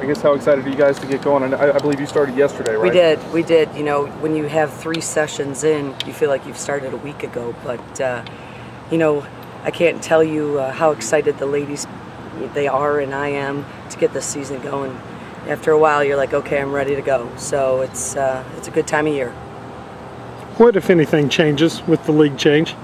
I guess how excited are you guys to get going? And I believe you started yesterday, right? We did. You know, when you have 3 sessions in, you feel like you've started a week ago. But, you know, I can't tell you how excited the ladies, they are and I am to get this season going. After a while, you're like, okay, I'm ready to go. So it's a good time of year. What, if anything, changes with the league change?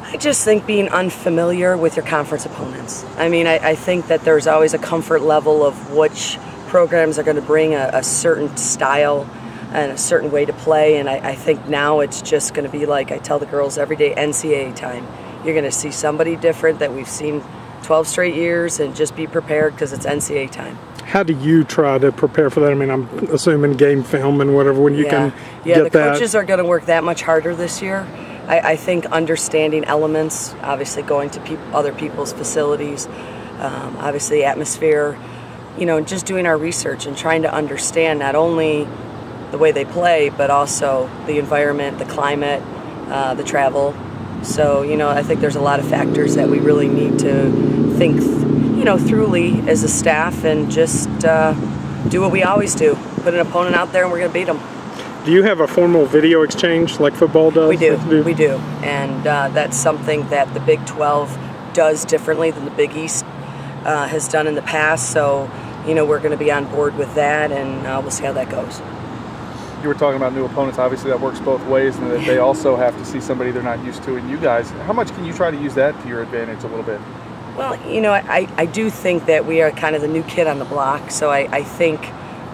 I just think being unfamiliar with your conference opponents. I mean, I think that there's always a comfort level of which programs are going to bring a certain style and a certain way to play, and I think now it's just going to be like I tell the girls every day, NCAA time. You're going to see somebody different that we've seen 12 straight years, and just be prepared because it's NCAA time. How do you try to prepare for that? I mean, I'm assuming game film and whatever, when you can get that. Yeah, the coaches are going to work that much harder this year. I think understanding elements, obviously going to other people's facilities, obviously atmosphere, you know, just doing our research and trying to understand not only the way they play, but also the environment, the climate, the travel. So, you know, I think there's a lot of factors that we really need to think, you know, thoroughly as a staff, and just do what we always do. Put an opponent out there and we're going to beat them. Do you have a formal video exchange like football does? We do, and that's something that the Big 12 does differently than the Big East has done in the past. So, you know, we're going to be on board with that, and we'll see how that goes. You were talking about new opponents. Obviously, that works both ways, and that they also have to see somebody they're not used to. And you guys, how much can you try to use that to your advantage a little bit? Well, you know, I do think that we are kind of the new kid on the block. So I think,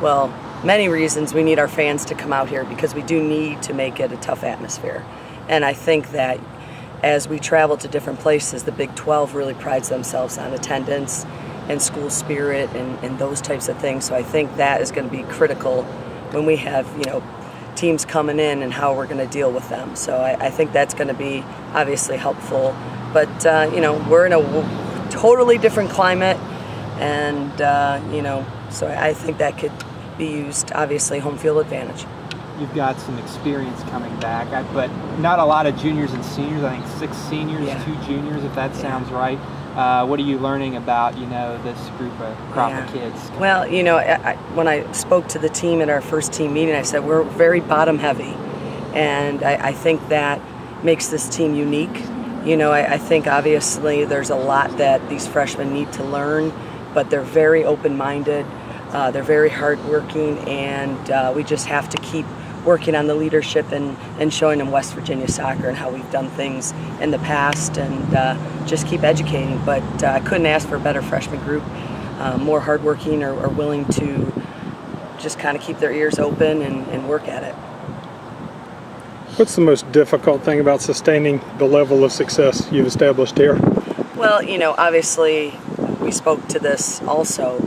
well, many reasons we need our fans to come out here, because we do need to make it a tough atmosphere. And I think that as we travel to different places, the Big 12 really prides themselves on attendance and school spirit and those types of things. So I think that is going to be critical when we have, you know, teams coming in and how we're going to deal with them. So I think that's going to be obviously helpful. But, you know, we're in a totally different climate, and, you know, so I think that could be used, obviously, home field advantage. You've got some experience coming back, but not a lot of juniors and seniors. I think 6 seniors, 2 juniors, if that sounds right. What are you learning about, you know, this crop of kids? Well, you know, when I spoke to the team at our first team meeting, I said we're very bottom heavy, and I think that makes this team unique. You know, I think obviously there's a lot that these freshmen need to learn, but they're very open-minded. They're very hardworking, and we just have to keep working on the leadership and showing them West Virginia soccer and how we've done things in the past, and just keep educating. But I couldn't ask for a better freshman group, more hardworking or willing to just kind of keep their ears open and work at it. What's the most difficult thing about sustaining the level of success you've established here? Well, you know, obviously we spoke to this also.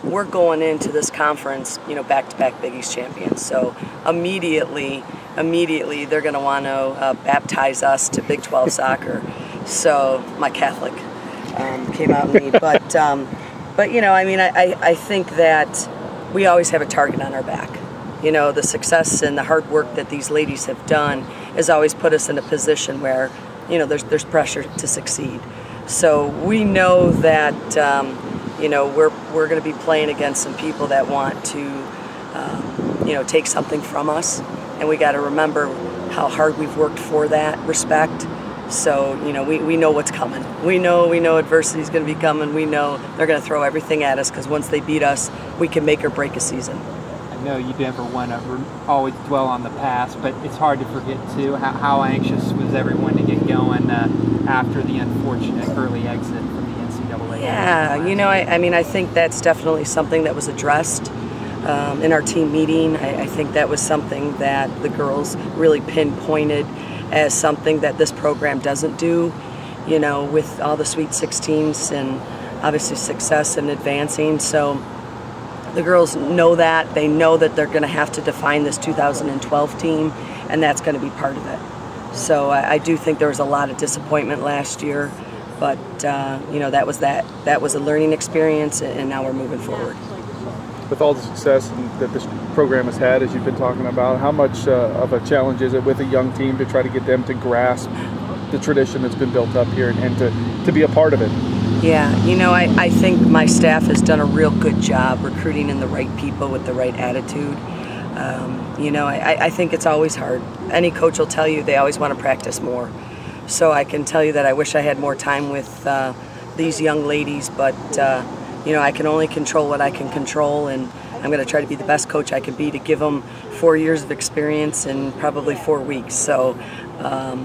We're going into this conference, you know, back-to-back Big East champions. So immediately they're going to want to baptize us to Big 12 soccer. So my Catholic came out in me. But you know, I mean, I think that we always have a target on our back. You know, the success and the hard work that these ladies have done has always put us in a position where, you know, there's pressure to succeed. So we know that, you know, we're going to be playing against some people that want to, you know, take something from us, and we got to remember how hard we've worked for that respect. So, you know, we know what's coming. We know adversity is going to be coming. We know they're going to throw everything at us, because once they beat us, we can make or break a season. I know you never want to always dwell on the past, but it's hard to forget too how anxious was everyone to get going after the unfortunate early exit from the NCAA. Yeah, you know, I mean, I think that's definitely something that was addressed in our team meeting. I think that was something that the girls really pinpointed as something that this program doesn't do, you know, with all the Sweet 16s and obviously success in advancing. So the girls know that. They know that they're going to have to define this 2012 team, and that's going to be part of it. So I do think there was a lot of disappointment last year, but you know, that was a learning experience, and now we're moving forward. With all the success that this program has had, as you've been talking about, how much of a challenge is it with a young team to try to get them to grasp the tradition that's been built up here and to be a part of it? Yeah, you know, I think my staff has done a real good job recruiting in the right people with the right attitude. You know, I think it's always hard. Any coach will tell you they always want to practice more. So I can tell you that I wish I had more time with these young ladies, but you know, I can only control what I can control, and I'm going to try to be the best coach I can be to give them 4 years of experience in probably 4 weeks. So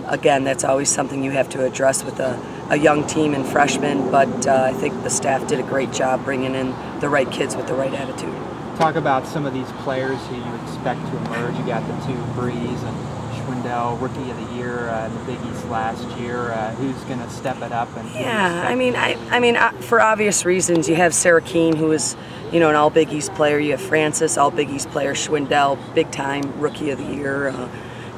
again, that's always something you have to address with a young team and freshmen, but I think the staff did a great job bringing in the right kids with the right attitude. Talk about some of these players who you expect to emerge. You got the two Breeze and Schwindel, Rookie of the Year in the Big East last year. Who's going to step it up? And yeah, I mean, for obvious reasons, you have Sarah Keene, who is, you know, an All Big East player. You have Francis, All Big East player. Schwindel, big time Rookie of the Year.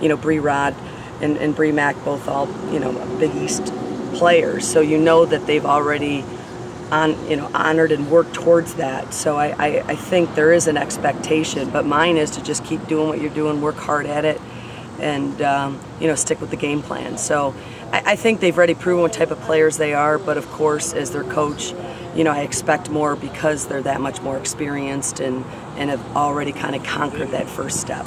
You know, Bree Rod and Bree Mack, both all, you know, Big East players. So you know that they've already honored and worked towards that. So I think there is an expectation, but mine is to just keep doing what you're doing, work hard at it, and you know, stick with the game plan. So I think they've already proven what type of players they are, but of course, as their coach, you know, I expect more because they're that much more experienced and have already kind of conquered that first step.